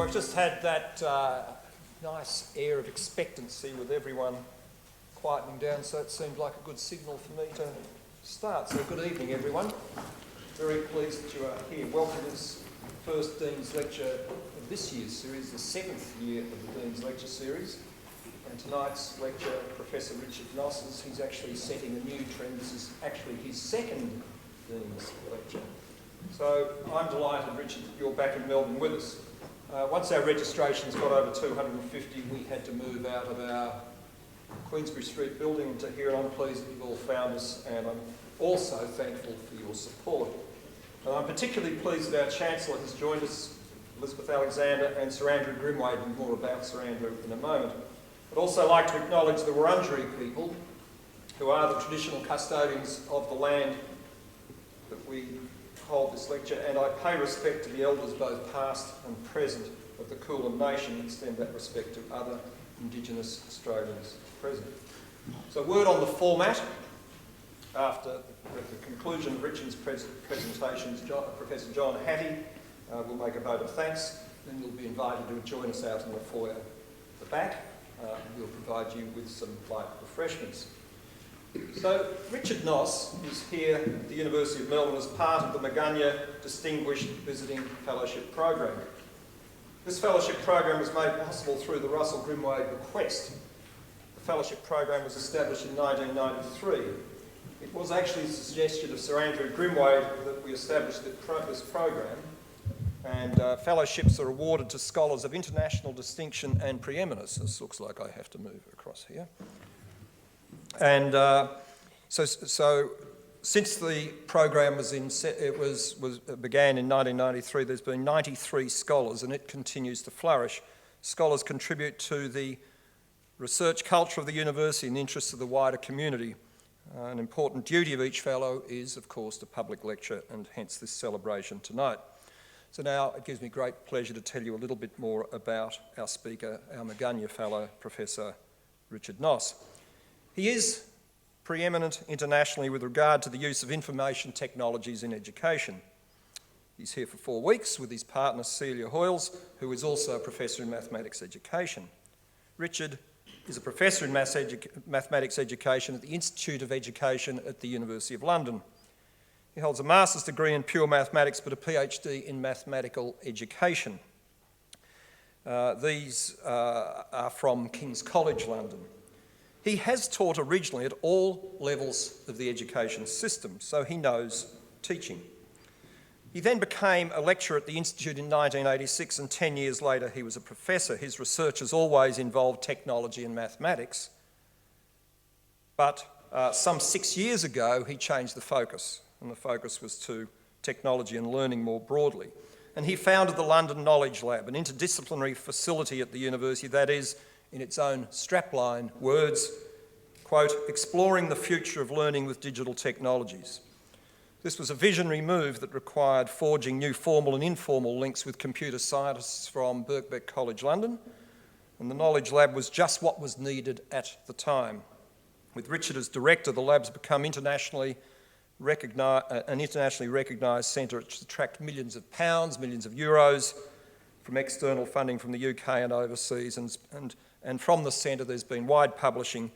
I've just had that nice air of expectancy with everyone quietening down, so it seemed like a good signal for me to start. So good evening, everyone. Very pleased that you are here. Welcome to this first Dean's Lecture of this year's series, the 7th year of the Dean's Lecture series. And tonight's lecture, Professor Richard Noss, he's actually setting a new trend. This is actually his second Dean's Lecture. So I'm delighted, Richard, that you're back in Melbourne with us. Once our registrations got over 250, we had to move out of our Queensbury Street building to here, and I'm pleased that you've all found us, and I'm also thankful for your support. And I'm particularly pleased that our Chancellor has joined us, Elizabeth Alexander and Sir Andrew Grimwade, and more about Sir Andrew in a moment. I'd also like to acknowledge the Wurundjeri people, who are the traditional custodians of the land that we hold this lecture, and I pay respect to the elders both past and present of the Kulin Nation, and extend that respect to other Indigenous Australians present. So word on the format. After the conclusion of Richard's presentations, Professor John Hattie will make a vote of thanks, then you'll be invited to join us out in the foyer at the back. We'll provide you with some light refreshments. So Richard Noss is here at the University of Melbourne as part of the Mygen Distinguished Visiting Fellowship Program. This fellowship program was made possible through the Russell Grimwade bequest. The fellowship program was established in 1993. It was actually a suggestion of Sir Andrew Grimwade that we established this program, and fellowships are awarded to scholars of international distinction and preeminence. This looks like I have to move across here. And so since the program began in 1993, there's been 93 scholars, and it continues to flourish. Scholars contribute to the research culture of the university and the interests of the wider community. An important duty of each fellow is, of course, the public lecture, and hence this celebration tonight. So now it gives me great pleasure to tell you a little bit more about our speaker, our Mygen fellow, Professor Richard Noss. He is preeminent internationally with regard to the use of information technologies in education. He's here for 4 weeks with his partner Celia Hoyles, who is also a professor in mathematics education. Richard is a professor in mathematics education at the Institute of Education at the University of London. He holds a master's degree in pure mathematics but a PhD in mathematical education. These are from King's College London. He has taught originally at all levels of the education system, so he knows teaching. He then became a lecturer at the Institute in 1986, and 10 years later he was a professor. His research has always involved technology and mathematics, but some 6 years ago he changed the focus, and the focus was to technology and learning more broadly. And he founded the London Knowledge Lab, an interdisciplinary facility at the university that is, in its own strapline words, quote, exploring the future of learning with digital technologies. This was a visionary move that required forging new formal and informal links with computer scientists from Birkbeck College London, and the Knowledge Lab was just what was needed at the time. With Richard as director, the lab's become an internationally recognised centre to attract millions of pounds, millions of euros from external funding from the UK and overseas, and from the centre there's been wide publishing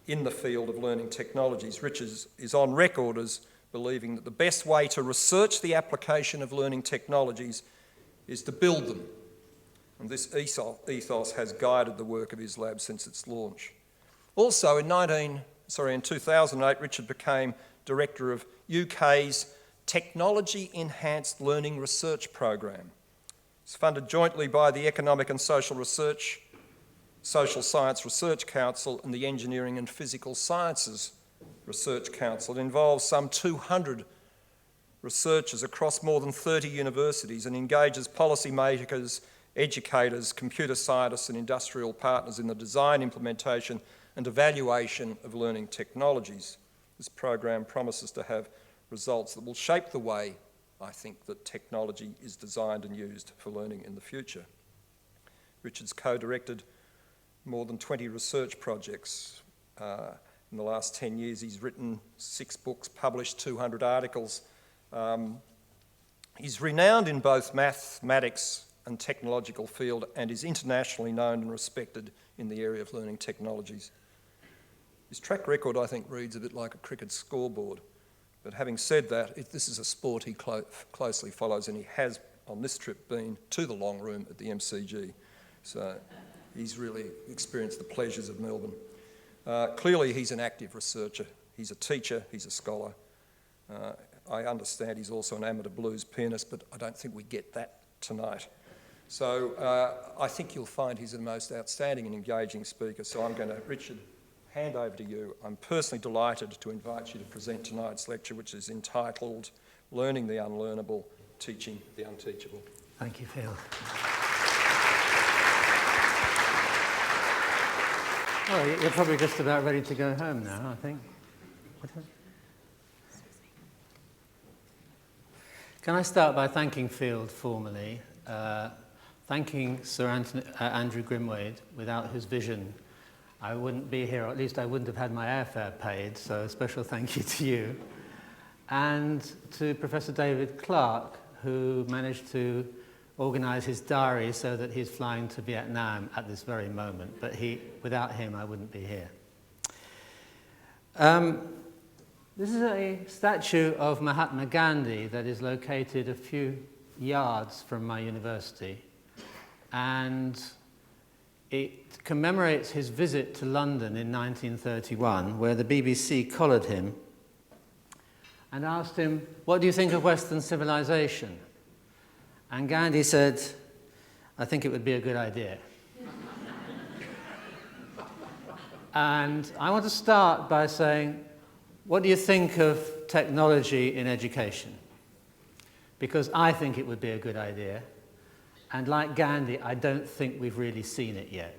in the field of learning technologies. Richard is on record as believing that the best way to research the application of learning technologies is to build them. And this ethos has guided the work of his lab since its launch. Also in 2008, Richard became director of UK's Technology Enhanced Learning Research Program. It's funded jointly by the Economic and Social Science Research Council and the Engineering and Physical Sciences Research Council. It involves some 200 researchers across more than 30 universities and engages policymakers, educators, computer scientists and industrial partners in the design, implementation and evaluation of learning technologies. This program promises to have results that will shape the way, I think, that technology is designed and used for learning in the future. Richard's co-directed more than 20 research projects. In the last 10 years, he's written 6 books, published 200 articles. He's renowned in both mathematics and technological field and is internationally known and respected in the area of learning technologies. His track record, I think, reads a bit like a cricket scoreboard. But having said that, this is a sport he closely follows, and he has, on this trip, been to the long room at the MCG. So he's really experienced the pleasures of Melbourne. Clearly, he's an active researcher. He's a teacher, he's a scholar. I understand he's also an amateur blues pianist, but I don't think we get that tonight. So I think you'll find he's the most outstanding and engaging speaker. So I'm going to, Richard, hand over to you. I'm personally delighted to invite you to present tonight's lecture, which is entitled Learning the Unlearnable, Teaching the Unteachable. Thank you, Phil. Oh, you're probably just about ready to go home now, I think. Can I start by thanking Field formally, thanking Sir Andrew Grimwade, without whose vision I wouldn't be here, or at least I wouldn't have had my airfare paid, so a special thank you to you. And to Professor David Clark, who managed to organise his diary so that he's flying to Vietnam at this very moment, but without him I wouldn't be here. This is a statue of Mahatma Gandhi that is located a few yards from my university, and it commemorates his visit to London in 1931, where the BBC collared him and asked him, "What do you think of Western civilization?" And Gandhi said, "I think it would be a good idea." And I want to start by saying, what do you think of technology in education? Because I think it would be a good idea. And like Gandhi, I don't think we've really seen it yet.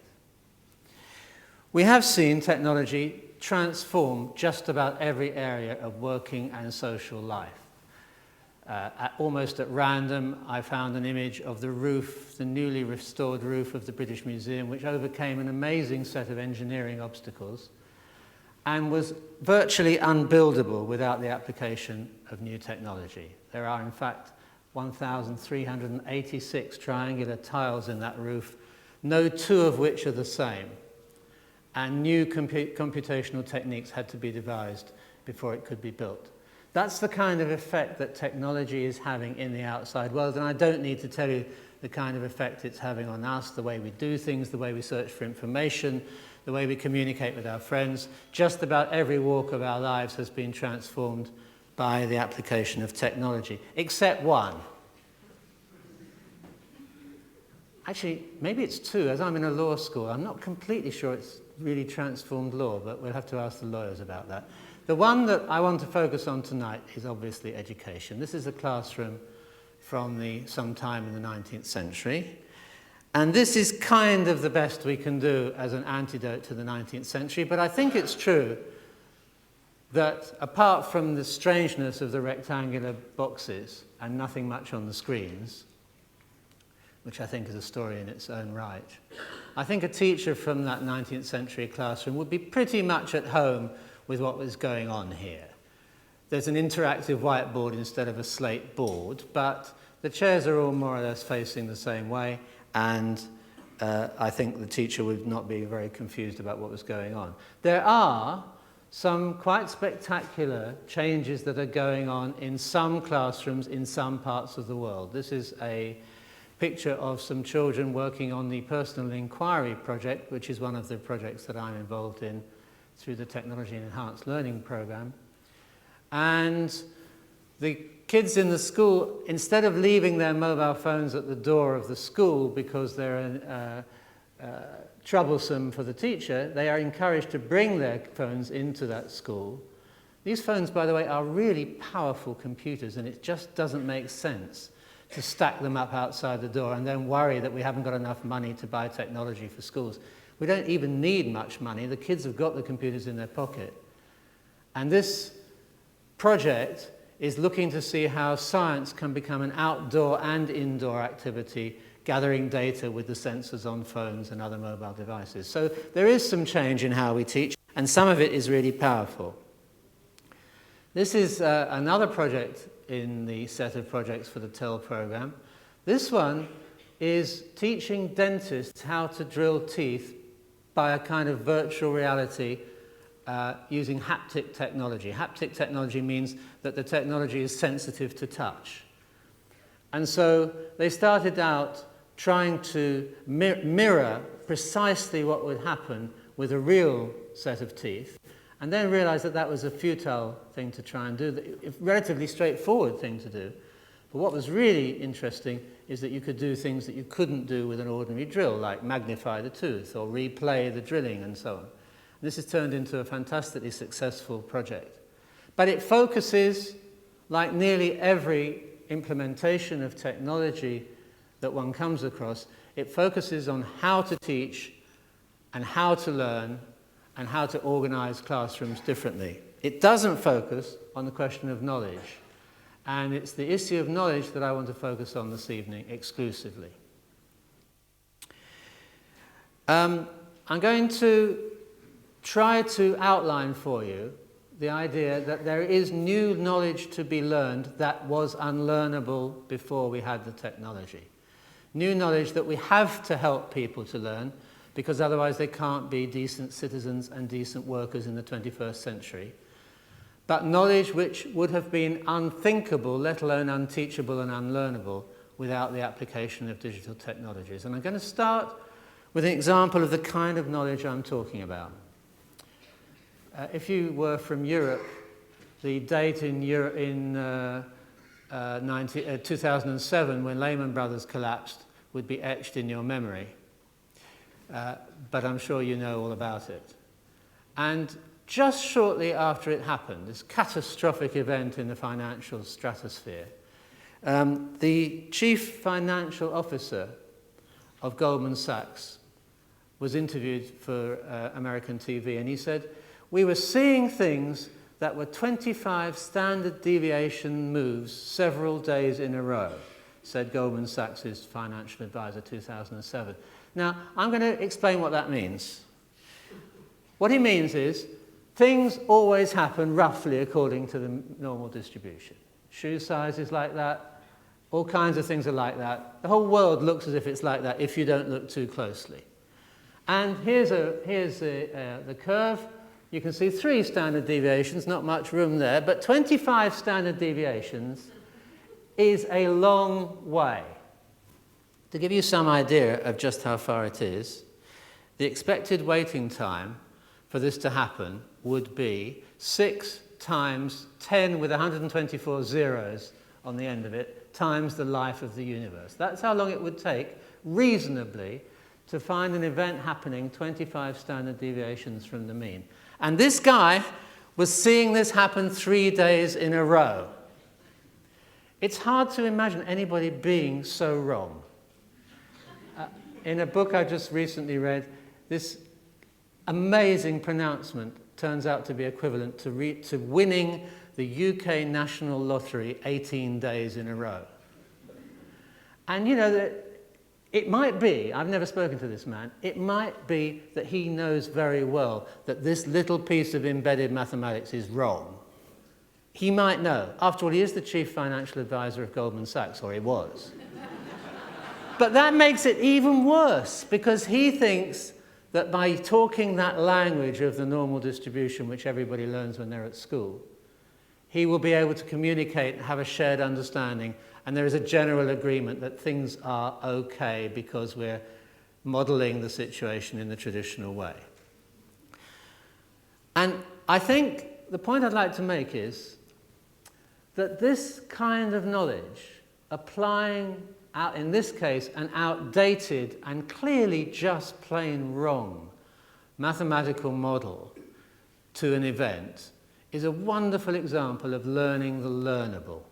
We have seen technology transform just about every area of working and social life. Almost at random, I found an image of the roof, the newly restored roof of the British Museum, which overcame an amazing set of engineering obstacles and was virtually unbuildable without the application of new technology. There are, in fact, 1,386 triangular tiles in that roof, no two of which are the same. And new computational techniques had to be devised before it could be built. That's the kind of effect that technology is having in the outside world, and I don't need to tell you the kind of effect it's having on us, the way we do things, the way we search for information, the way we communicate with our friends. Just about every walk of our lives has been transformed by the application of technology, except one. Actually, maybe it's two. As I'm in a law school, I'm not completely sure it's really transformed law, but we'll have to ask the lawyers about that. The one that I want to focus on tonight is obviously education. This is a classroom from some time in the 19th century. And this is kind of the best we can do as an antidote to the 19th century, but I think it's true that apart from the strangeness of the rectangular boxes and nothing much on the screens, which I think is a story in its own right, I think a teacher from that 19th century classroom would be pretty much at home with what was going on here. There's an interactive whiteboard instead of a slate board, but the chairs are all more or less facing the same way, and I think the teacher would not be very confused about what was going on. There are some quite spectacular changes that are going on in some classrooms in some parts of the world. This is a picture of some children working on the Personal Inquiry project, which is one of the projects that I'm involved in through the Technology and Enhanced Learning program. And the kids in the school, instead of leaving their mobile phones at the door of the school because they're troublesome for the teacher, they are encouraged to bring their phones into that school. These phones, by the way, are really powerful computers, and it just doesn't make sense to stack them up outside the door and then worry that we haven't got enough money to buy technology for schools. We don't even need much money. The kids have got the computers in their pocket. And this project is looking to see how science can become an outdoor and indoor activity, gathering data with the sensors on phones and other mobile devices. So there is some change in how we teach, and some of it is really powerful. This is another project in the set of projects for the TEL program. This one is teaching dentists how to drill teeth by a kind of virtual reality using haptic technology. Haptic technology means that the technology is sensitive to touch. And so they started out trying to mirror precisely what would happen with a real set of teeth, and then realized that that was a futile thing to try and do, a relatively straightforward thing to do. But what was really interesting is that you could do things that you couldn't do with an ordinary drill, like magnify the tooth or replay the drilling and so on. This has turned into a fantastically successful project. But it focuses, like nearly every implementation of technology that one comes across, it focuses on how to teach and how to learn and how to organize classrooms differently. It doesn't focus on the question of knowledge. And it's the issue of knowledge that I want to focus on this evening exclusively. I'm going to try to outline for you the idea that there is new knowledge to be learned that was unlearnable before we had the technology. New knowledge that we have to help people to learn, because otherwise they can't be decent citizens and decent workers in the 21st century. But knowledge which would have been unthinkable, let alone unteachable and unlearnable, without the application of digital technologies. And I'm going to start with an example of the kind of knowledge I'm talking about. If you were from Europe, the date in 2007 when Lehman Brothers collapsed would be etched in your memory. But I'm sure you know all about it. And just shortly after it happened, this catastrophic event in the financial stratosphere, the chief financial officer of Goldman Sachs was interviewed for American TV, and he said, "We were seeing things that were 25 standard deviation moves several days in a row," said Goldman Sachs' financial advisor, 2007. Now, I'm going to explain what that means. What he means is, things always happen roughly according to the normal distribution. Shoe size is like that. All kinds of things are like that. The whole world looks as if it's like that if you don't look too closely. And here's the curve. You can see 3 standard deviations, not much room there, but 25 standard deviations is a long way. To give you some idea of just how far it is, the expected waiting time for this to happen would be 6 times 10 with 124 zeros on the end of it, times the life of the universe. That's how long it would take, reasonably, to find an event happening 25 standard deviations from the mean. And this guy was seeing this happen 3 days in a row. It's hard to imagine anybody being so wrong. In a book I just recently read, this amazing pronouncement turns out to be equivalent to winning the UK National Lottery 18 days in a row. And you know, it might be, I've never spoken to this man, it might be that he knows very well that this little piece of embedded mathematics is wrong. He might know. After all, he is the chief financial advisor of Goldman Sachs, or he was. But that makes it even worse, because he thinks that by talking that language of the normal distribution, which everybody learns when they're at school, he will be able to communicate and have a shared understanding, and there is a general agreement that things are okay because we're modeling the situation in the traditional way. And I think the point I'd like to make is that this kind of knowledge, applying out, in this case, an outdated and clearly just plain wrong mathematical model to an event, is a wonderful example of learning the learnable.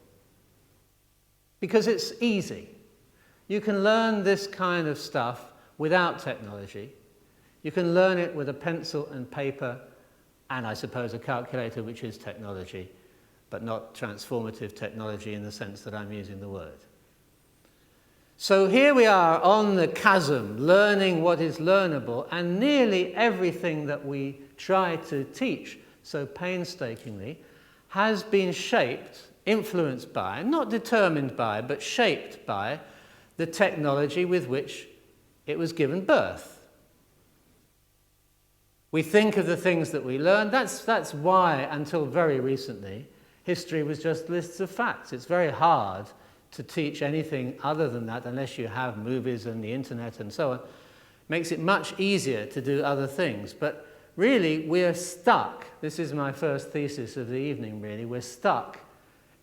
Because it's easy. You can learn this kind of stuff without technology. You can learn it with a pencil and paper, and I suppose a calculator, which is technology, but not transformative technology in the sense that I'm using the word. So here we are on the chasm, learning what is learnable, and nearly everything that we try to teach so painstakingly has been shaped, influenced by, not determined by, but shaped by the technology with which it was given birth. We think of the things that we learn. That's why, until very recently, history was just lists of facts. It's very hard to teach anything other than that unless you have movies and the internet and so on. Makes it much easier to do other things. But really, we're stuck. This is my first thesis of the evening, really. We're stuck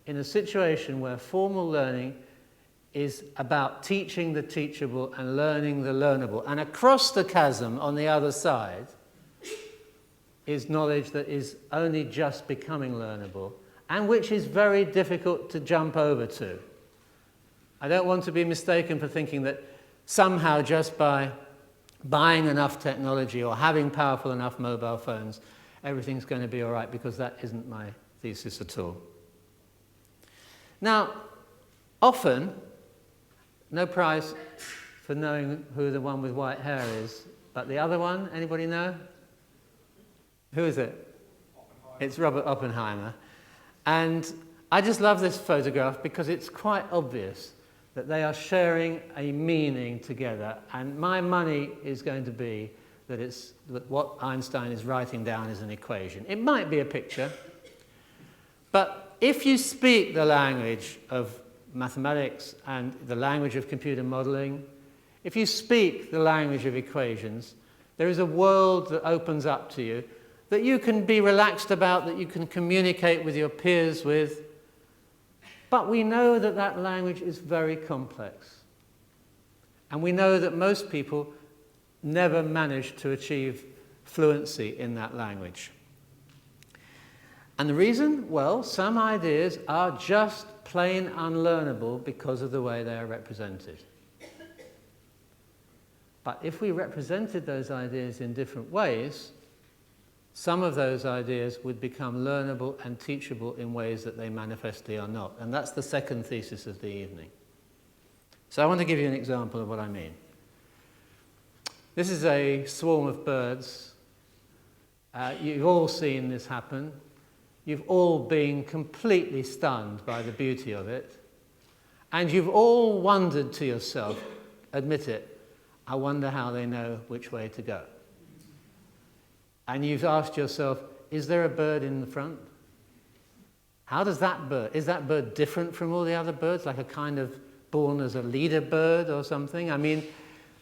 in a situation where formal learning is about teaching the teachable and learning the learnable. And across the chasm on the other side is knowledge that is only just becoming learnable and which is very difficult to jump over to. I don't want to be mistaken for thinking that somehow just by buying enough technology or having powerful enough mobile phones, everything's going to be all right, because that isn't my thesis at all. Now, often, no prize for knowing who the one with white hair is, but the other one, anybody know? Who is it? It's Robert Oppenheimer. And I just love this photograph because it's quite obvious that they are sharing a meaning together, and my money is going to be that what Einstein is writing down is an equation. It might be a picture, but if you speak the language of mathematics and the language of computer modeling, if you speak the language of equations, there is a world that opens up to you that you can be relaxed about, that you can communicate with your peers with. But we know that that language is very complex. And we know that most people never manage to achieve fluency in that language. And the reason? Well, some ideas are just plain unlearnable because of the way they are represented. But if we represented those ideas in different ways, some of those ideas would become learnable and teachable in ways that they manifestly are not. And that's the second thesis of the evening. So I want to give you an example of what I mean. This is a swarm of birds. You've all seen this happen. You've all been completely stunned by the beauty of it. And you've all wondered to yourself, admit it, I wonder how they know which way to go. And you've asked yourself, is there a bird in the front? How does that bird, is that bird different from all the other birds, like a kind of born as a leader bird or something? I mean,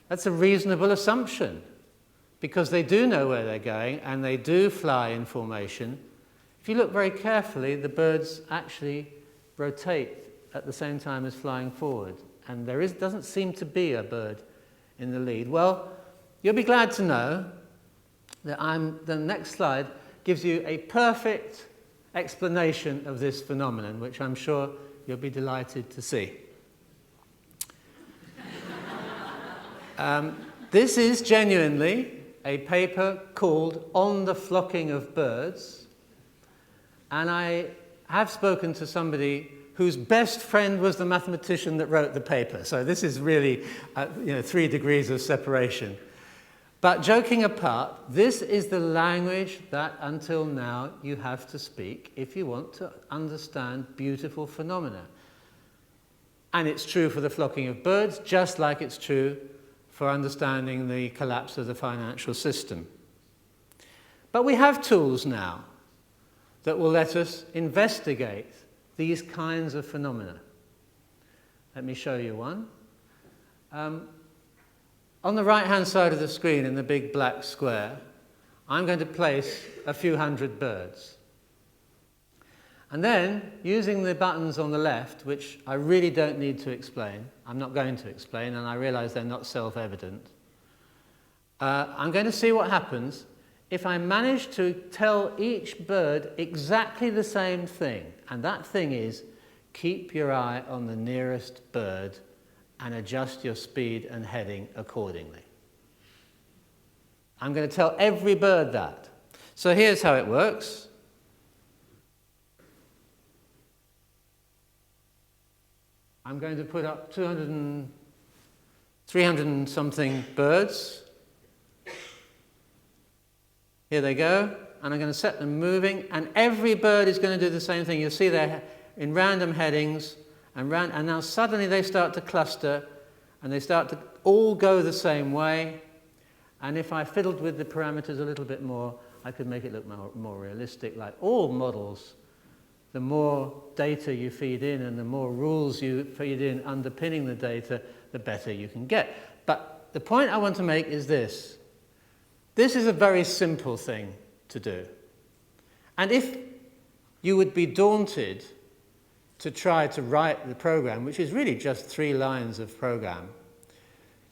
that's a reasonable assumption, because they do know where they're going and they do fly in formation. If you look very carefully, the birds actually rotate at the same time as flying forward, and there doesn't seem to be a bird in the lead. Well, you'll be glad to know that the next slide gives you a perfect explanation of this phenomenon, which I'm sure you'll be delighted to see. This is genuinely a paper called On the Flocking of Birds, and I have spoken to somebody whose best friend was the mathematician that wrote the paper, so this is really 3 degrees of separation. But joking apart, this is the language that until now you have to speak if you want to understand beautiful phenomena. And it's true for the flocking of birds, just like it's true for understanding the collapse of the financial system. But we have tools now that will let us investigate these kinds of phenomena. Let me show you one. On the right-hand side of the screen, in the big black square, I'm going to place a few hundred birds. And then, using the buttons on the left, which I really don't need to explain, I'm not going to explain, and I realize they're not self-evident, I'm going to see what happens if I manage to tell each bird exactly the same thing. And that thing is, keep your eye on the nearest bird and adjust your speed and heading accordingly. I'm going to tell every bird that. So here's how it works. I'm going to put up 300 and something birds. Here they go, and I'm going to set them moving, and every bird is going to do the same thing. You'll see they're in random headings, and now suddenly they start to cluster, and they start to all go the same way. And if I fiddled with the parameters a little bit more, I could make it look more realistic. Like all models, the more data you feed in and the more rules you feed in underpinning the data, the better you can get. But the point I want to make is this. This is a very simple thing to do. And if you would be daunted to try to write the program, which is really just 3 lines of program,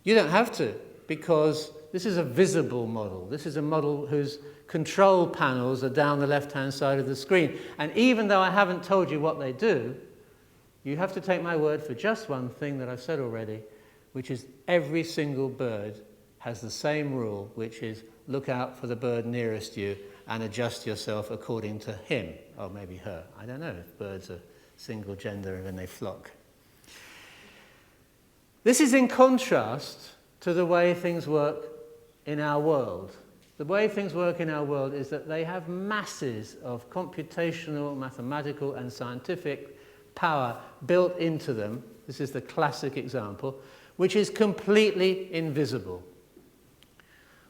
you don't have to, because this is a visible model. This is a model whose control panels are down the left-hand side of the screen. And even though I haven't told you what they do, you have to take my word for just one thing that I've said already, which is every single bird has the same rule, which is look out for the bird nearest you and adjust yourself according to him, or maybe her. I don't know if birds are single gender when they flock. This is in contrast to the way things work in our world. The way things work in our world is that they have masses of computational, mathematical, and scientific power built into them. This is the classic example, which is completely invisible.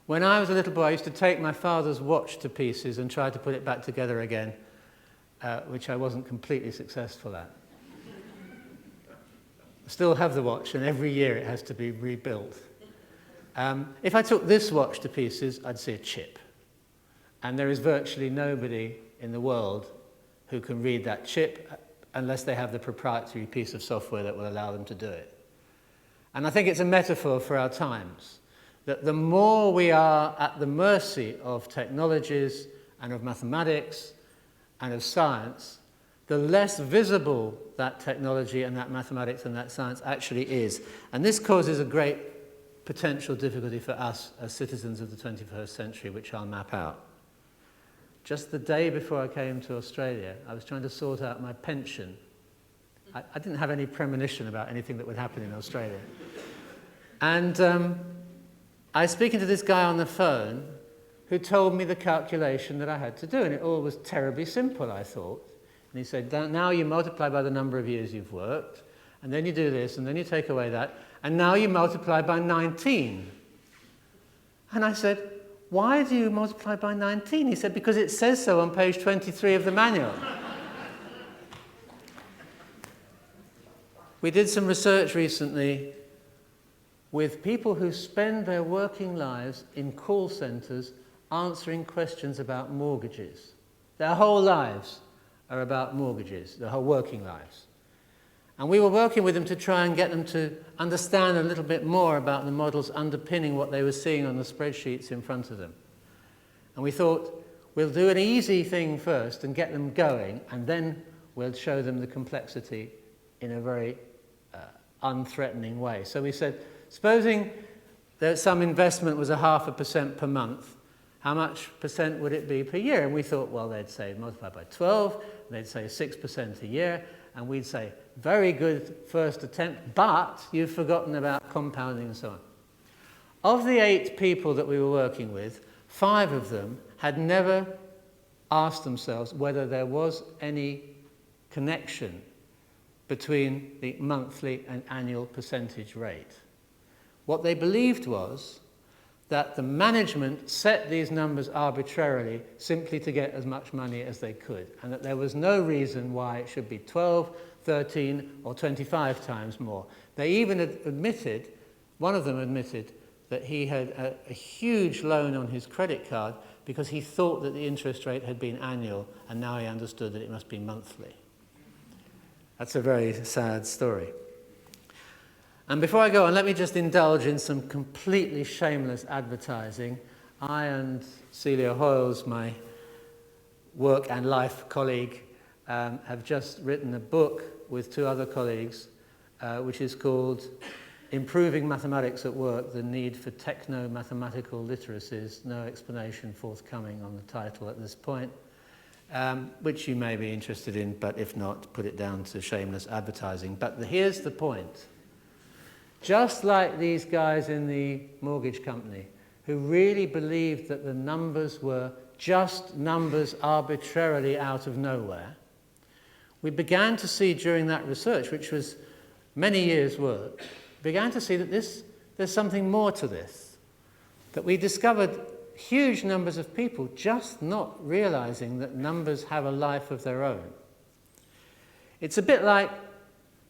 When I was a little boy, I used to take my father's watch to pieces and try to put it back together again, which I wasn't completely successful at. I still have the watch, and every year it has to be rebuilt. If I took this watch to pieces, I'd see a chip. And there is virtually nobody in the world who can read that chip unless they have the proprietary piece of software that will allow them to do it. And I think it's a metaphor for our times, that the more we are at the mercy of technologies and of mathematics and of science, the less visible that technology and that mathematics and that science actually is. And this causes a great potential difficulty for us as citizens of the 21st century, which I'll map out. Just the day before I came to Australia, I was trying to sort out my pension. I didn't have any premonition about anything that would happen in Australia. And I was speaking to this guy on the phone who told me the calculation that I had to do, and it all was terribly simple, I thought. And he said, now you multiply by the number of years you've worked, and then you do this, and then you take away that, and now you multiply by 19. And I said, why do you multiply by 19? He said, because it says so on page 23 of the manual. We did some research recently with people who spend their working lives in call centres answering questions about mortgages. Their whole lives are about mortgages, their whole working lives. And we were working with them to try and get them to understand a little bit more about the models underpinning what they were seeing on the spreadsheets in front of them. And we thought, we'll do an easy thing first and get them going, and then we'll show them the complexity in a very unthreatening way. So we said, supposing that some investment was 0.5% per month, how much percent would it be per year? And we thought, well, they'd say multiply by 12, they'd say 6% a year, and we'd say, very good first attempt, but you've forgotten about compounding and so on. Of the 8 people that we were working with, 5 of them had never asked themselves whether there was any connection between the monthly and annual percentage rate. What they believed was that the management set these numbers arbitrarily simply to get as much money as they could, and that there was no reason why it should be 12, 13, or 25 times more. They even admitted, one of them admitted, that he had a huge loan on his credit card because he thought that the interest rate had been annual, and now he understood that it must be monthly. That's a very sad story. And before I go on, let me just indulge in some completely shameless advertising. I and Celia Hoyles, my work and life colleague, have just written a book with 2 other colleagues, which is called Improving Mathematics at Work, the Need for Techno-Mathematical Literacies. No explanation forthcoming on the title at this point, which you may be interested in, but if not, put it down to shameless advertising. But here's the point. Just like these guys in the mortgage company who really believed that the numbers were just numbers arbitrarily out of nowhere, we began to see during that research, which was many years' work, began to see that there's something more to this, that we discovered huge numbers of people just not realizing that numbers have a life of their own. It's a bit like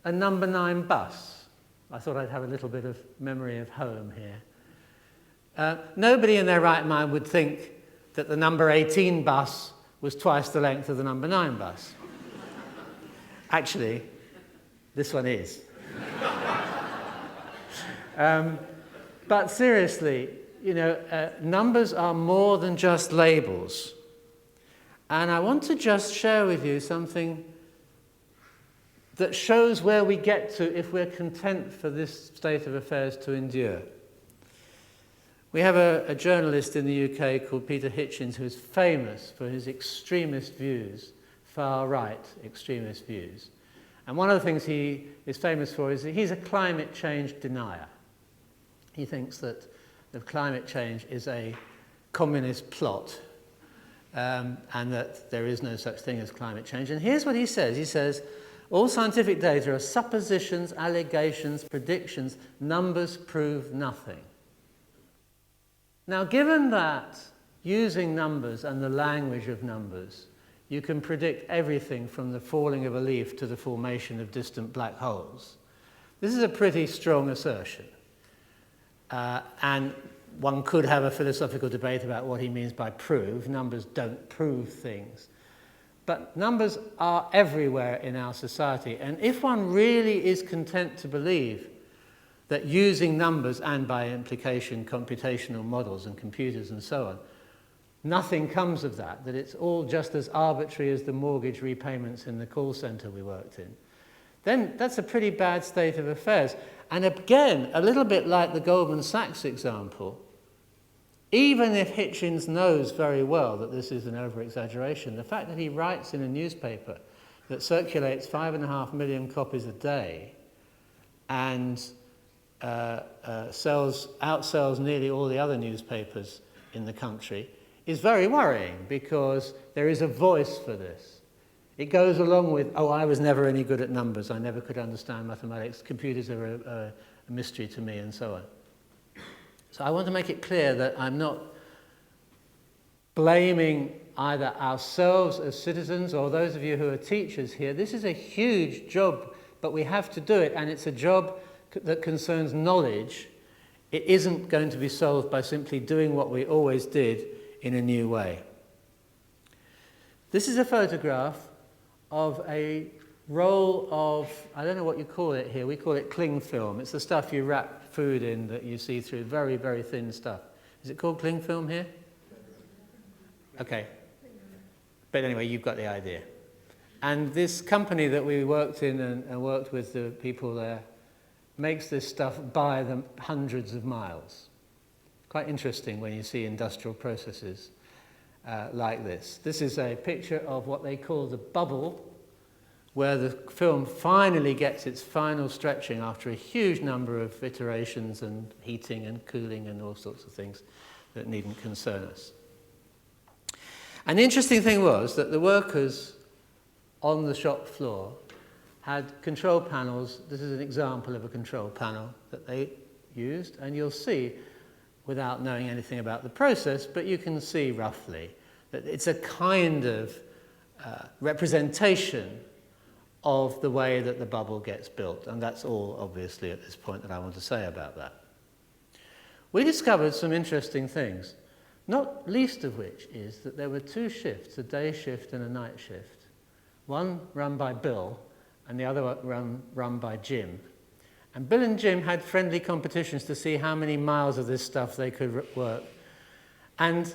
a number 9 bus. I thought I'd have a little bit of memory of home here. Nobody in their right mind would think that the number 18 bus was twice the length of the number 9 bus. Actually, this one is. But seriously, numbers are more than just labels. And I want to just share with you something that shows where we get to if we're content for this state of affairs to endure. We have a journalist in the UK called Peter Hitchins who is famous for his extremist views, far-right extremist views. And one of the things he is famous for is that he's a climate change denier. He thinks that climate change is a communist plot and that there is no such thing as climate change. And here's what he says. He says, all scientific data are suppositions, allegations, predictions. Numbers prove nothing. Now, given that using numbers and the language of numbers, you can predict everything from the falling of a leaf to the formation of distant black holes, this is a pretty strong assertion. And one could have a philosophical debate about what he means by prove. Numbers don't prove things. But numbers are everywhere in our society. And if one really is content to believe that using numbers and by implication computational models and computers and so on, nothing comes of that it's all just as arbitrary as the mortgage repayments in the call centre we worked in, then that's a pretty bad state of affairs. And again, a little bit like the Goldman Sachs example, even if Hitchins knows very well that this is an over-exaggeration, the fact that he writes in a newspaper that circulates 5.5 million copies a day and outsells nearly all the other newspapers in the country is very worrying, because there is a voice for this. It goes along with, I was never any good at numbers, I never could understand mathematics, computers are a mystery to me, and so on. So I want to make it clear that I'm not blaming either ourselves as citizens or those of you who are teachers here. This is a huge job, but we have to do it, and it's a job that concerns knowledge. It isn't going to be solved by simply doing what we always did in a new way. This is a photograph of a roll of, I don't know what you call it here, we call it cling film. It's the stuff you wrap food in that you see through, very, very thin stuff. Is it called cling film here? Okay. But anyway, you've got the idea. And this company that we worked in and worked with the people there makes this stuff by the hundreds of miles. Quite interesting when you see industrial processes like this. This is a picture of what they call the bubble, where the film finally gets its final stretching after a huge number of iterations and heating and cooling and all sorts of things that needn't concern us. And the interesting thing was that the workers on the shop floor had control panels. This is an example of a control panel that they used, and you'll see, without knowing anything about the process, but you can see roughly that it's a kind of representation of the way that the bubble gets built, and that's all, obviously, at this point that I want to say about that. We discovered some interesting things, not least of which is that there were 2 shifts, a day shift and a night shift, one run by Bill and the other run by Jim. And Bill and Jim had friendly competitions to see how many miles of this stuff they could work. And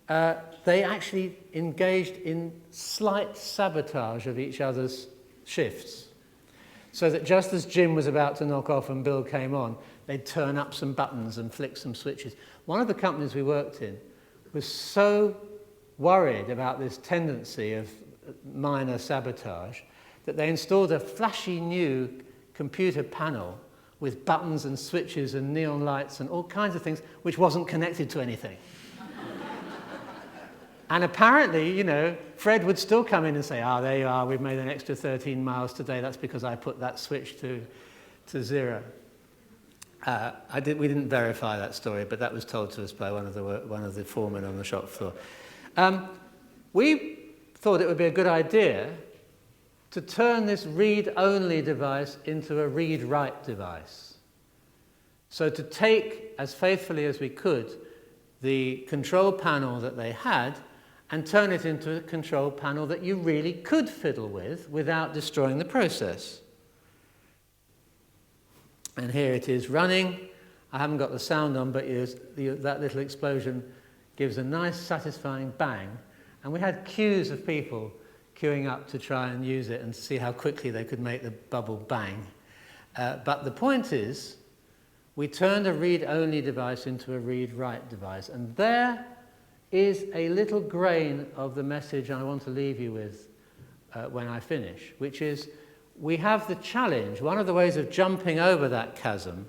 they actually engaged in slight sabotage of each other's shifts. So that just as Jim was about to knock off and Bill came on, they'd turn up some buttons and flick some switches. One of the companies we worked in was so worried about this tendency of minor sabotage that they installed a flashy new computer panel with buttons and switches and neon lights and all kinds of things which wasn't connected to anything. And apparently, Fred would still come in and say, there you are, we've made an extra 13 miles today, that's because I put that switch to 0. We didn't verify that story, but that was told to us by one of the foremen on the shop floor. We thought it would be a good idea to turn this read-only device into a read-write device. So to take, as faithfully as we could, the control panel that they had and turn it into a control panel that you really could fiddle with without destroying the process. And here it is running. I haven't got the sound on, but that little explosion gives a nice, satisfying bang. And we had queues of people queuing up to try and use it and see how quickly they could make the bubble bang. But the point is, we turned a read-only device into a read-write device. And there is a little grain of the message I want to leave you with when I finish, which is, we have the challenge. One of the ways of jumping over that chasm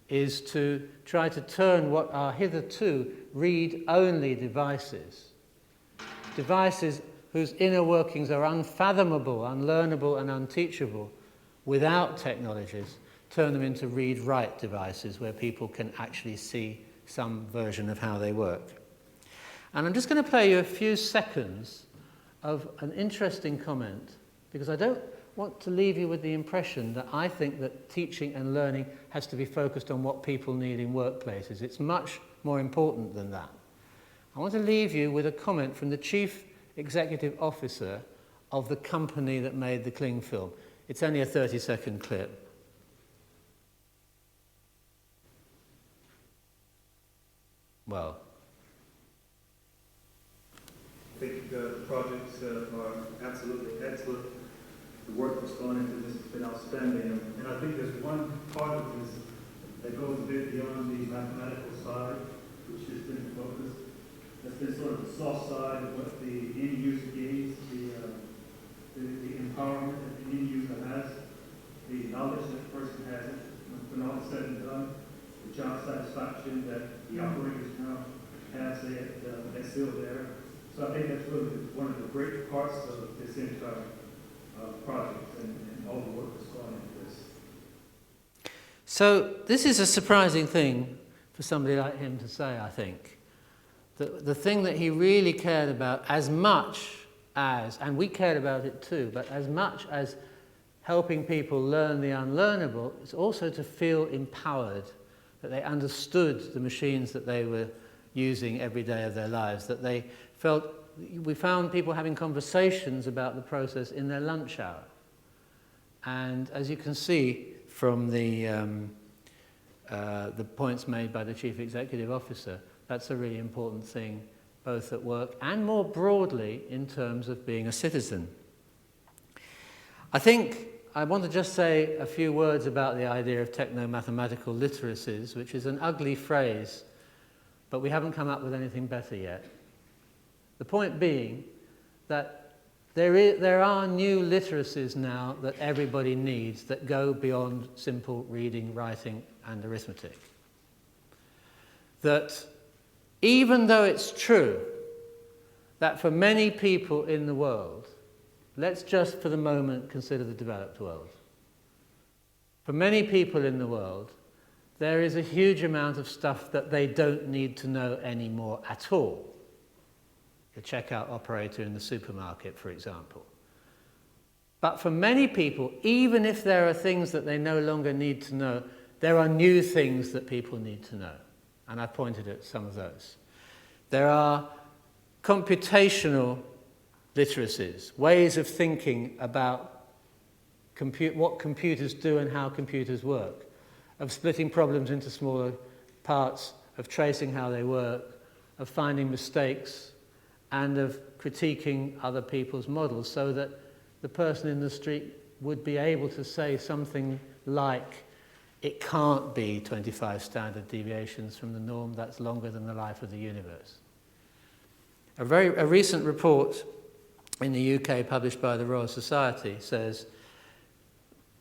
is to try to turn what are hitherto read-only devices whose inner workings are unfathomable, unlearnable, and unteachable without technologies, turn them into read-write devices where people can actually see some version of how they work. And I'm just going to play you a few seconds of an interesting comment, because I don't want to leave you with the impression that I think that teaching and learning has to be focused on what people need in workplaces. It's much more important than that. I want to leave you with a comment from the Chief Executive Officer of the company that made the Kling film. It's only a 30-second clip. Well, I think the projects are absolutely excellent. The work that's gone into this has been outstanding. And I think there's one part of this that goes a bit beyond the mathematical side, which has been focused. That's been sort of the soft side of what the end user gains, the empowerment that the end user has, the knowledge that the person has, when all is said and done, the job satisfaction that the operators now have, that's still there. So I think that's really one of the great parts of this entire project and all the work that's gone into this. So this is a surprising thing for somebody like him to say, I think. The thing that he really cared about as much as, and we cared about it too, but as much as helping people learn the unlearnable, is also to feel empowered, that they understood the machines that they were using every day of their lives, that they felt. We found people having conversations about the process in their lunch hour. And as you can see from the points made by the Chief Executive Officer, that's a really important thing, both at work and more broadly in terms of being a citizen. I think I want to just say a few words about the idea of techno-mathematical literacies, which is an ugly phrase, but we haven't come up with anything better yet. The point being that there are new literacies now that everybody needs that go beyond simple reading, writing, and arithmetic. That even though it's true that for many people in the world, let's just for the moment consider the developed world. For many people in the world, there is a huge amount of stuff that they don't need to know anymore at all. The checkout operator in the supermarket, for example. But for many people, even if there are things that they no longer need to know, there are new things that people need to know. And I've pointed at some of those. There are computational literacies, ways of thinking about what computers do and how computers work, of splitting problems into smaller parts, of tracing how they work, of finding mistakes, and of critiquing other people's models, so that the person in the street would be able to say something like, it can't be 25 standard deviations from the norm, that's longer than the life of the universe. A recent report in the UK published by the Royal Society says,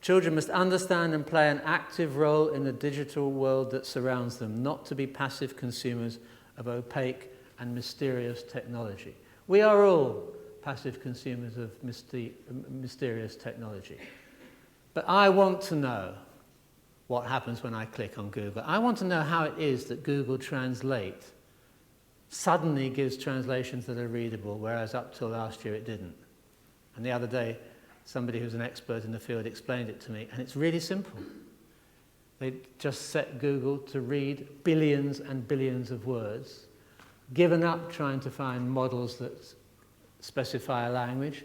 children must understand and play an active role in the digital world that surrounds them, not to be passive consumers of opaque and mysterious technology. We are all passive consumers of mysterious technology. But I want to know what happens when I click on Google. I want to know how it is that Google Translate suddenly gives translations that are readable, whereas up till last year it didn't. And the other day, somebody who's an expert in the field explained it to me, and it's really simple. They just set Google to read billions and billions of words, given up trying to find models that specify a language,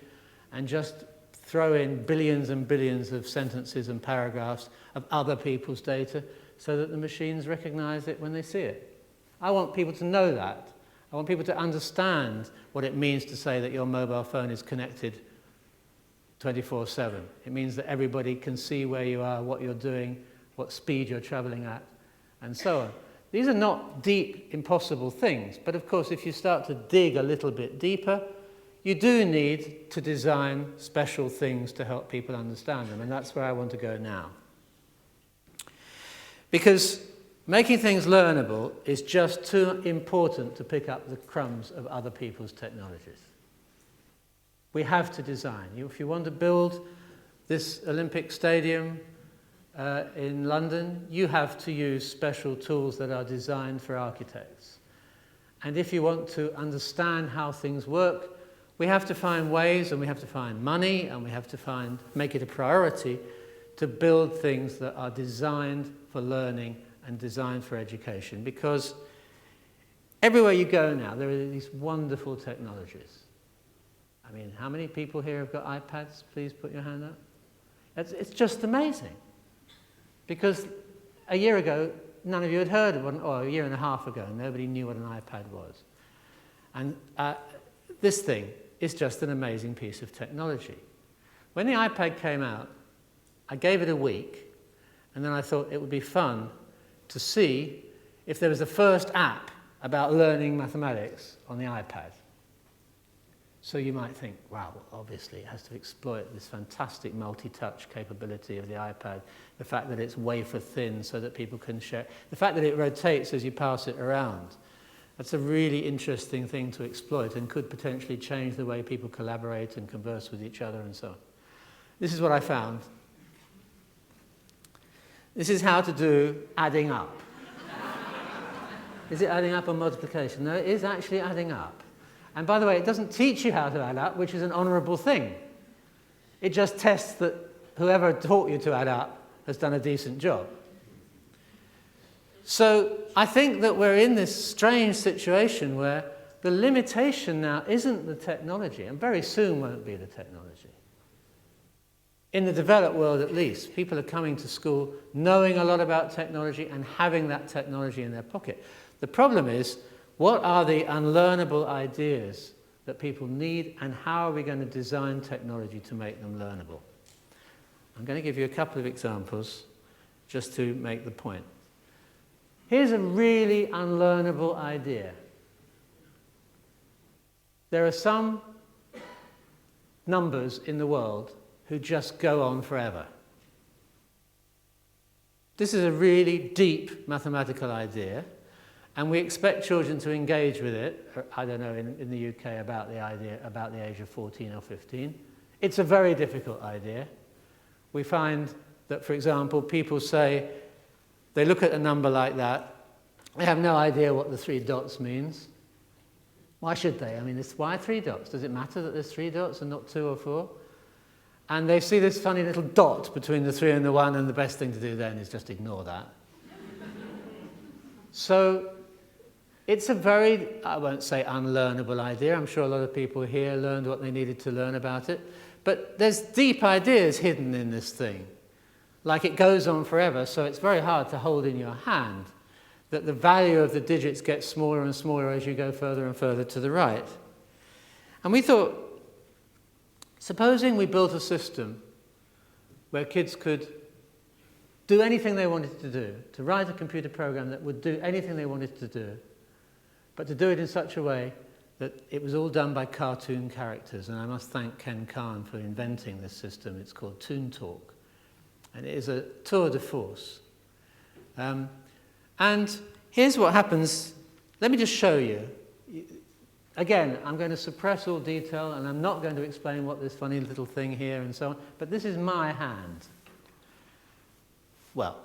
and just throw in billions and billions of sentences and paragraphs of other people's data so that the machines recognize it when they see it. I want people to know that. I want people to understand what it means to say that your mobile phone is connected 24/7. It means that everybody can see where you are, what you're doing, what speed you're traveling at, and so on. These are not deep, impossible things, but of course if you start to dig a little bit deeper, you do need to design special things to help people understand them, and that's where I want to go now. Because making things learnable is just too important to pick up the crumbs of other people's technologies. We have to design. If you want to build this Olympic stadium in London, you have to use special tools that are designed for architects. And if you want to understand how things work, we have to find ways, and we have to find money, and we have to make it a priority to build things that are designed for learning and designed for education. Because everywhere you go now, there are these wonderful technologies. I mean, how many people here have got iPads? Please put your hand up. It's just amazing. Because a year ago, none of you had heard of one, or a year and a half ago, nobody knew what an iPad was. And this thing is just an amazing piece of technology. When the iPad came out, I gave it a week, and then I thought it would be fun to see if there was a first app about learning mathematics on the iPad. So you might think, wow, obviously it has to exploit this fantastic multi-touch capability of the iPad, the fact that it's wafer thin so that people can share, the fact that it rotates as you pass it around. That's a really interesting thing to exploit and could potentially change the way people collaborate and converse with each other and so on. This is what I found. This is how to do adding up. Is it adding up or multiplication? No, it is actually adding up. And by the way, it doesn't teach you how to add up, which is an honourable thing. It just tests that whoever taught you to add up has done a decent job. So I think that we're in this strange situation where the limitation now isn't the technology, and very soon won't be the technology. In the developed world at least, people are coming to school knowing a lot about technology and having that technology in their pocket. The problem is, what are the unlearnable ideas that people need, and how are we going to design technology to make them learnable? I'm going to give you a couple of examples just to make the point. Here's a really unlearnable idea. There are some numbers in the world who just go on forever. This is a really deep mathematical idea, and we expect children to engage with it, I don't know, in the UK about the age of 14 or 15. It's a very difficult idea. We find that, for example, people say, they look at a number like that, they have no idea what the 3 dots means. Why should they? I mean, why 3 dots? Does it matter that there's 3 dots and not 2 or 4? And they see this funny little dot between the 3 and the 1, and the best thing to do then is just ignore that. So it's a very, I won't say unlearnable idea. I'm sure a lot of people here learned what they needed to learn about it. But there's deep ideas hidden in this thing. Like it goes on forever, so it's very hard to hold in your hand that the value of the digits gets smaller and smaller as you go further and further to the right. And we thought, supposing we built a system where kids could do anything they wanted to do, to write a computer program that would do anything they wanted to do, but to do it in such a way that it was all done by cartoon characters. And I must thank Ken Khan for inventing this system. It's called Toon Talk. And it is a tour de force. And here's what happens. Let me just show you. Again, I'm going to suppress all detail, and I'm not going to explain what this funny little thing here and so on, but this is my hand. Well,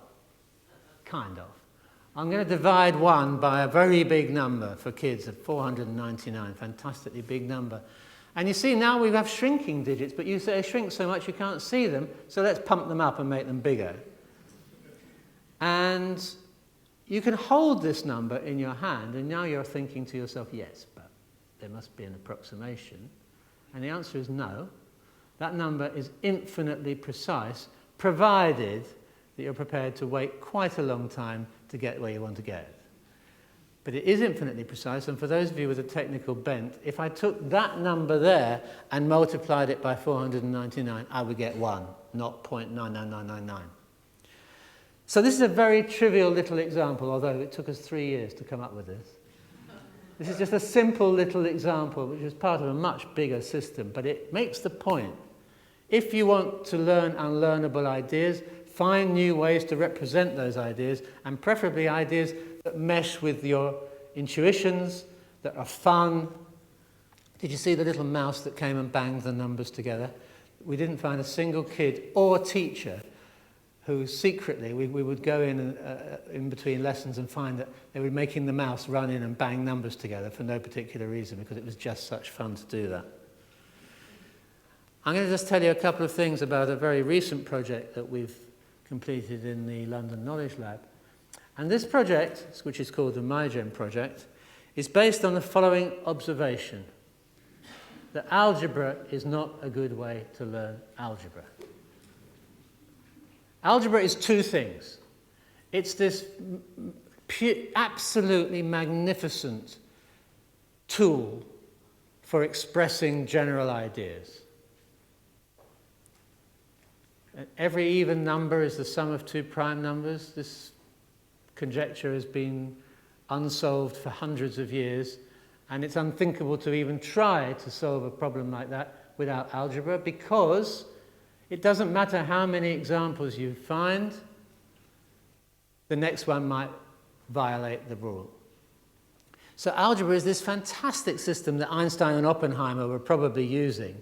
kind of. I'm going to divide 1 by a very big number for kids of 499, fantastically big number. And you see now we have shrinking digits, but you say they shrink so much you can't see them, so let's pump them up and make them bigger. And you can hold this number in your hand, and now you're thinking to yourself, yes, but there must be an approximation. And the answer is no. That number is infinitely precise, provided that you're prepared to wait quite a long time to get where you want to get. But it is infinitely precise, and for those of you with a technical bent, if I took that number there and multiplied it by 499, I would get 1, not 0.99999. So this is a very trivial little example, although it took us 3 years to come up with this. This is just a simple little example, which is part of a much bigger system, but it makes the point. If you want to learn unlearnable ideas, find new ways to represent those ideas, and preferably ideas that mesh with your intuitions, that are fun. Did you see the little mouse that came and banged the numbers together? We didn't find a single kid or teacher who secretly, we would go in between lessons and find that they were making the mouse run in and bang numbers together for no particular reason, because it was just such fun to do that. I'm going to just tell you a couple of things about a very recent project that we've completed in the London Knowledge Lab. And this project, which is called the Mygen project, is based on the following observation: that algebra is not a good way to learn algebra. Algebra is 2 things. It's this absolutely magnificent tool for expressing general ideas. Every even number is the sum of 2 prime numbers. This conjecture has been unsolved for hundreds of years, and it's unthinkable to even try to solve a problem like that without algebra, because it doesn't matter how many examples you find, the next one might violate the rule. So algebra is this fantastic system that Einstein and Oppenheimer were probably using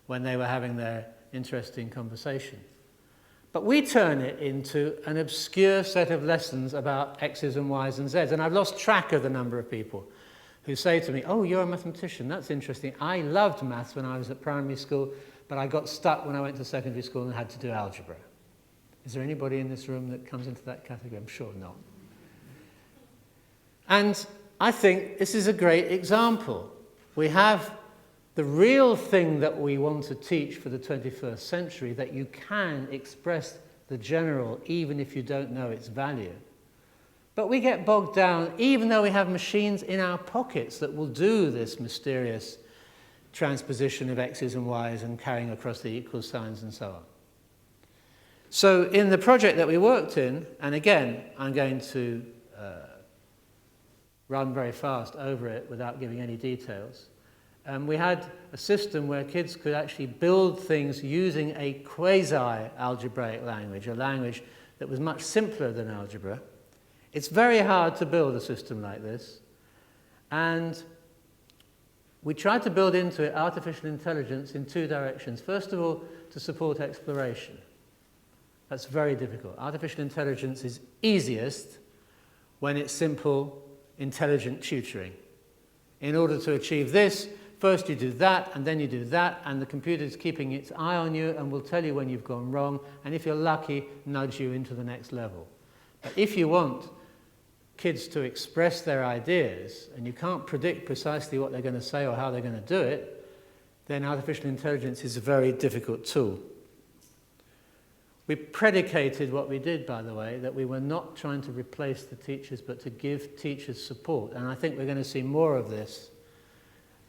when they were having their interesting conversation. But we turn it into an obscure set of lessons about X's and Y's and Z's. And I've lost track of the number of people who say to me, oh, you're a mathematician, that's interesting. I loved maths when I was at primary school, but I got stuck when I went to secondary school and had to do algebra. Is there anybody in this room that comes into that category? I'm sure not. And I think this is a great example. We have the real thing that we want to teach for the 21st century, that you can express the general even if you don't know its value. But we get bogged down, even though we have machines in our pockets that will do this mysterious transposition of X's and Y's and carrying across the equal signs and so on. So in the project that we worked in, and again, I'm going to run very fast over it without giving any details, we had a system where kids could actually build things using a quasi-algebraic language, a language that was much simpler than algebra. It's very hard to build a system like this. And we tried to build into it artificial intelligence in 2 directions. First of all, to support exploration. That's very difficult. Artificial intelligence is easiest when it's simple, intelligent tutoring. In order to achieve this, first you do that, and then you do that, and the computer is keeping its eye on you and will tell you when you've gone wrong, and if you're lucky, nudge you into the next level. But if you want kids to express their ideas, and you can't predict precisely what they're going to say or how they're going to do it, then artificial intelligence is a very difficult tool. We predicated what we did, by the way, that we were not trying to replace the teachers, but to give teachers support. And I think we're going to see more of this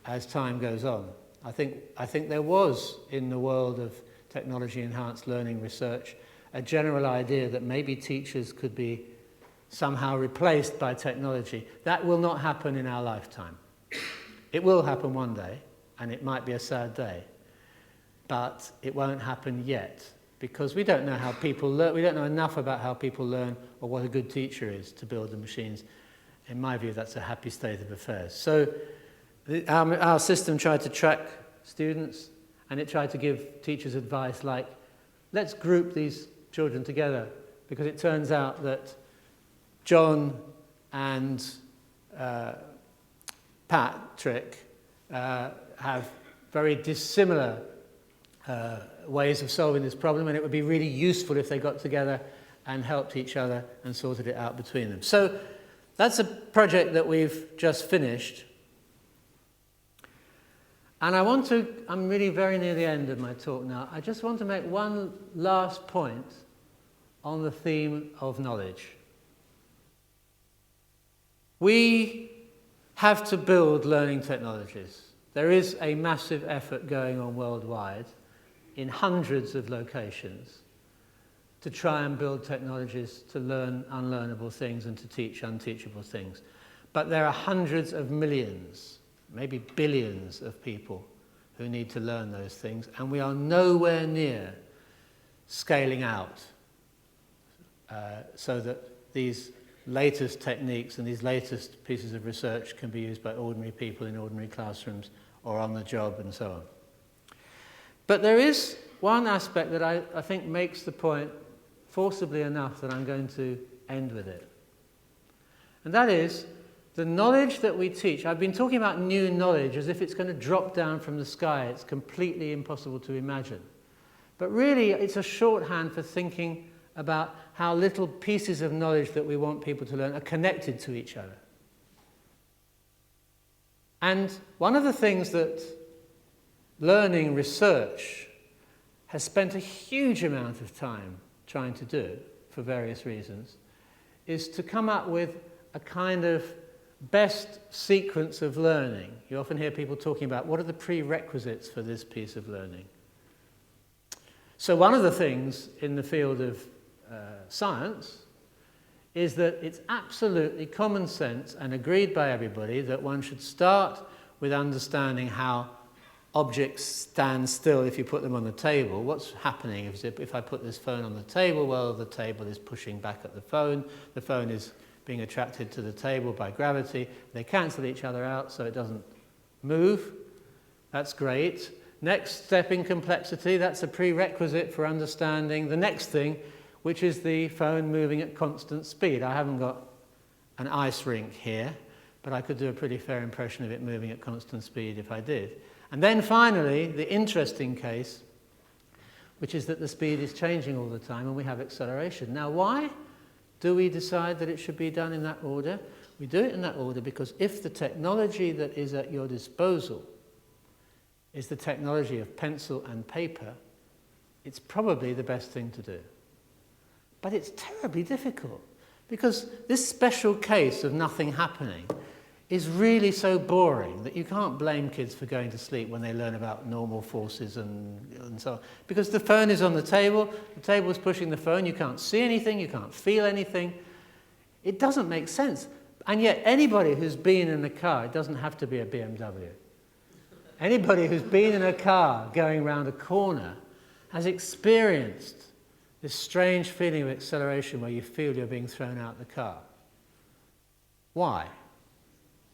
as time goes on. I think there was, in the world of technology-enhanced learning research, a general idea that maybe teachers could be somehow replaced by technology. That will not happen in our lifetime. It will happen one day, and it might be a sad day, but it won't happen yet, because we don't know how people learn. We don't know enough about how people learn or what a good teacher is to build the machines. In my view, that's a happy state of affairs. So our system tried to track students, and it tried to give teachers advice like, let's group these children together, because it turns out that John and Patrick have very dissimilar ways of solving this problem, and it would be really useful if they got together and helped each other and sorted it out between them. So that's a project that we've just finished. And I'm really very near the end of my talk now. I just want to make one last point on the theme of knowledge. We have to build learning technologies. There is a massive effort going on worldwide in hundreds of locations to try and build technologies to learn unlearnable things and to teach unteachable things. But there are hundreds of millions, maybe billions of people who need to learn those things, and we are nowhere near scaling out so that these latest techniques and these latest pieces of research can be used by ordinary people in ordinary classrooms or on the job and so on. But there is one aspect that I think makes the point forcibly enough that I'm going to end with it. And that is the knowledge that we teach. I've been talking about new knowledge as if it's going to drop down from the sky. It's completely impossible to imagine. But really, it's a shorthand for thinking about how little pieces of knowledge that we want people to learn are connected to each other. And one of the things that learning research has spent a huge amount of time trying to do, for various reasons, is to come up with a kind of best sequence of learning. You often hear people talking about what are the prerequisites for this piece of learning. So one of the things in the field of science is that it's absolutely common sense and agreed by everybody that one should start with understanding how objects stand still if you put them on the table. What's happening if I put this phone on the table? Well, the table is pushing back at the phone is being attracted to the table by gravity. They cancel each other out so it doesn't move. That's great. Next step in complexity, that's a prerequisite for understanding the next thing, which is the phone moving at constant speed. I haven't got an ice rink here, but I could do a pretty fair impression of it moving at constant speed if I did. And then finally, the interesting case, which is that the speed is changing all the time and we have acceleration. Now, why do we decide that it should be done in that order? We do it in that order because if the technology that is at your disposal is the technology of pencil and paper, it's probably the best thing to do. But it's terribly difficult because this special case of nothing happening is really so boring that you can't blame kids for going to sleep when they learn about normal forces and so on. Because the phone is on the table is pushing the phone, you can't see anything, you can't feel anything. It doesn't make sense. And yet anybody who's been in a car, it doesn't have to be a BMW, anybody who's been in a car going around a corner has experienced this strange feeling of acceleration where you feel you're being thrown out the car. Why?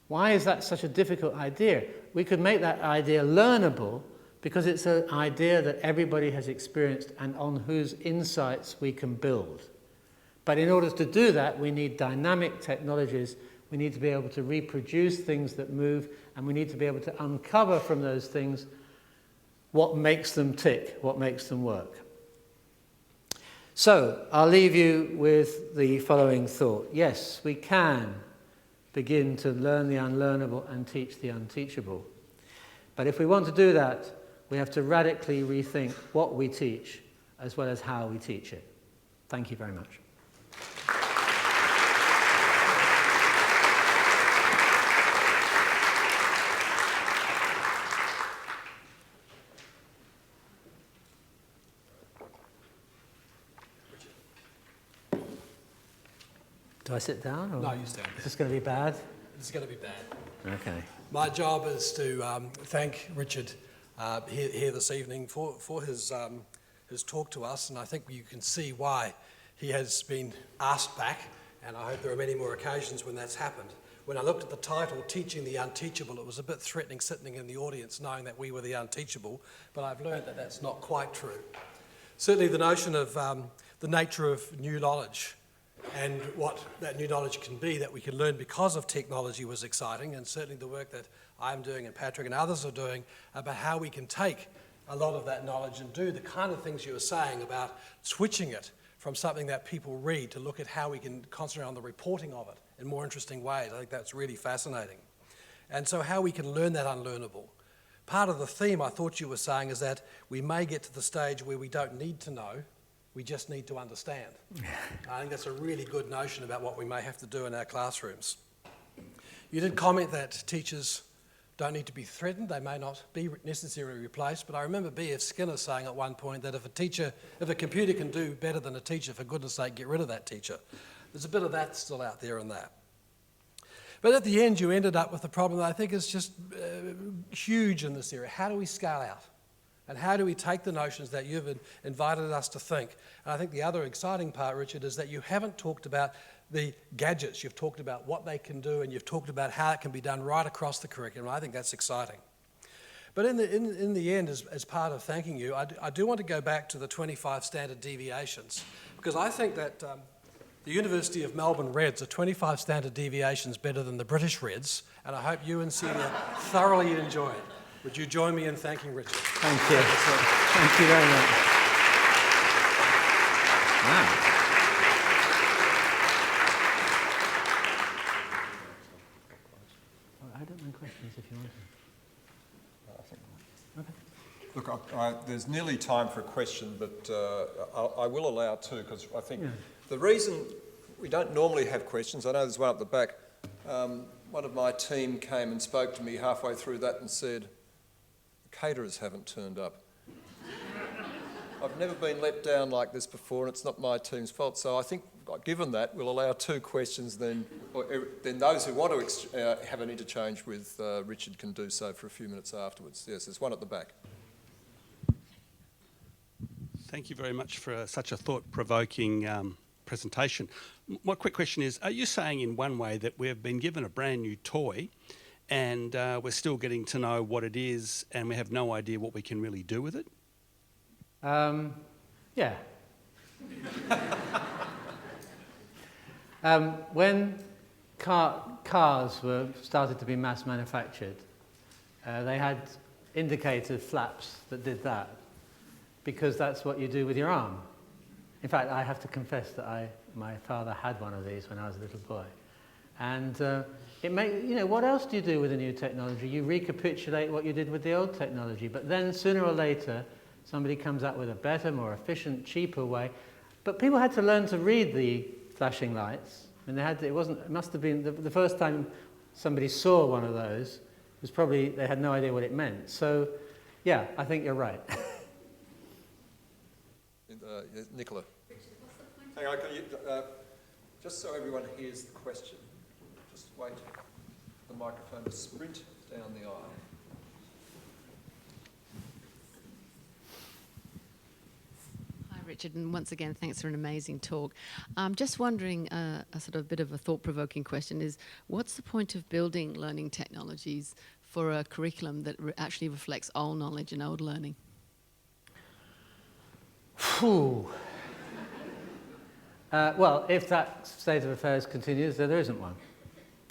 Why is that such a difficult idea? We could make that idea learnable because it's an idea that everybody has experienced and on whose insights we can build. But in order to do that, we need dynamic technologies. We need to be able to reproduce things that move, and we need to be able to uncover from those things what makes them tick, what makes them work. So, I'll leave you with the following thought. Yes, we can begin to learn the unlearnable and teach the unteachable. But if we want to do that, we have to radically rethink what we teach as well as how we teach it. Thank you very much. Do I sit down? Or No, you stand there. Is this going to be bad? It's going to be bad. Okay. My job is to thank Richard here this evening for his talk to us, and I think you can see why he has been asked back, and I hope there are many more occasions when that's happened. When I looked at the title, Teaching the Unteachable, it was a bit threatening sitting in the audience knowing that we were the unteachable, but I've learned that that's not quite true. Certainly the notion of the nature of new knowledge and what that new knowledge can be that we can learn because of technology was exciting, and certainly the work that I'm doing and Patrick and others are doing about how we can take a lot of that knowledge and do the kind of things you were saying about switching it from something that people read to look at how we can concentrate on the reporting of it in more interesting ways. I think that's really fascinating. And so how we can learn that unlearnable. Part of the theme I thought you were saying is that we may get to the stage where we don't need to know, we just need to understand. I think that's a really good notion about what we may have to do in our classrooms. You did comment that teachers don't need to be threatened, they may not be necessarily replaced, but I remember B.F. Skinner saying at one point that if a computer can do better than a teacher, for goodness sake, get rid of that teacher. There's a bit of that still out there in that. But at the end, you ended up with a problem that I think is just huge in this area. How do we scale out? And how do we take the notions that you've invited us to think? And I think the other exciting part, Richard, is that you haven't talked about the gadgets. You've talked about what they can do, and you've talked about how it can be done right across the curriculum. I think that's exciting. But in the end, as part of thanking you, I do want to go back to the 25 standard deviations, because I think that the University of Melbourne Reds are 25 standard deviations better than the British Reds, and I hope you and Celia thoroughly enjoy it. Would you join me in thanking Richard? Thank you. Thank you very much. Wow. I don't mind questions if you want to. Okay. Look, there's nearly time for a question, but I will allow two, because I think the reason we don't normally have questions, I know there's one up the back, one of my team came and spoke to me halfway through that and said, caterers haven't turned up. I've never been let down like this before, and it's not my team's fault. So I think, given that, we'll allow two questions, then those who want to have an interchange with Richard can do so for a few minutes afterwards. Yes, there's one at the back. Thank you very much for such a thought-provoking presentation. My quick question is, are you saying in one way that we have been given a brand new toy and we're still getting to know what it is and we have no idea what we can really do with it? Yeah. When cars were started to be mass manufactured, they had indicator flaps that did that, because that's what you do with your arm. In fact, I have to confess that my father had one of these when I was a little boy. And what else do you do with a new technology? You recapitulate what you did with the old technology, but then sooner or later, somebody comes up with a better, more efficient, cheaper way. But people had to learn to read the flashing lights. And it must have been the first time somebody saw one of those was probably, they had no idea what it meant. So, yeah, I think you're right. Nicola. Hang on, just so everyone hears the question, just wait for the microphone to sprint down the aisle. Hi Richard, and once again thanks for an amazing talk. Just wondering, a sort of bit of a thought-provoking question is, what's the point of building learning technologies for a curriculum that actually reflects old knowledge and old learning? Well, if that state of affairs continues, then there isn't one.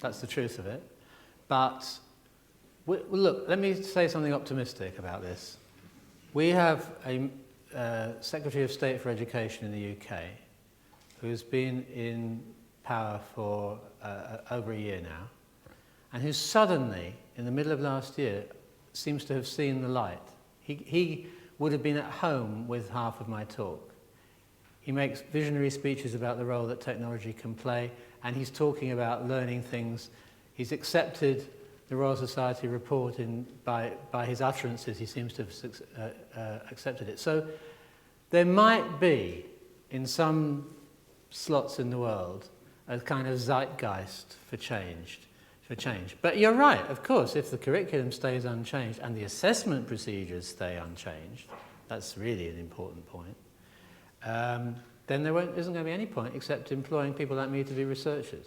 That's the truth of it. But, look, let me say something optimistic about this. We have a Secretary of State for Education in the UK who's been in power for over a year now, and who suddenly, in the middle of last year, seems to have seen the light. He would have been at home with half of my talk. He makes visionary speeches about the role that technology can play, and he's talking about learning things. He's accepted the Royal Society report by his utterances. He seems to have accepted it. So there might be, in some slots in the world, a kind of zeitgeist for change. But you're right, of course, if the curriculum stays unchanged and the assessment procedures stay unchanged, that's really an important point, then there isn't going to be any point except employing people like me to be researchers.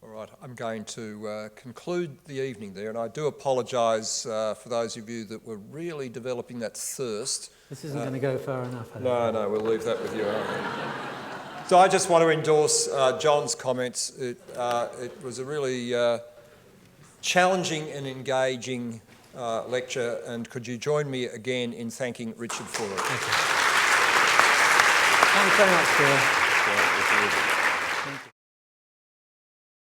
All right, I'm going to conclude the evening there, and I do apologise for those of you that were really developing that thirst. This isn't going to go far enough. I don't No, we'll leave that with you. So I just want to endorse John's comments. It was a really challenging and engaging lecture, and could you join me again in thanking Richard for it? Thanks very much, Stuart. Yeah,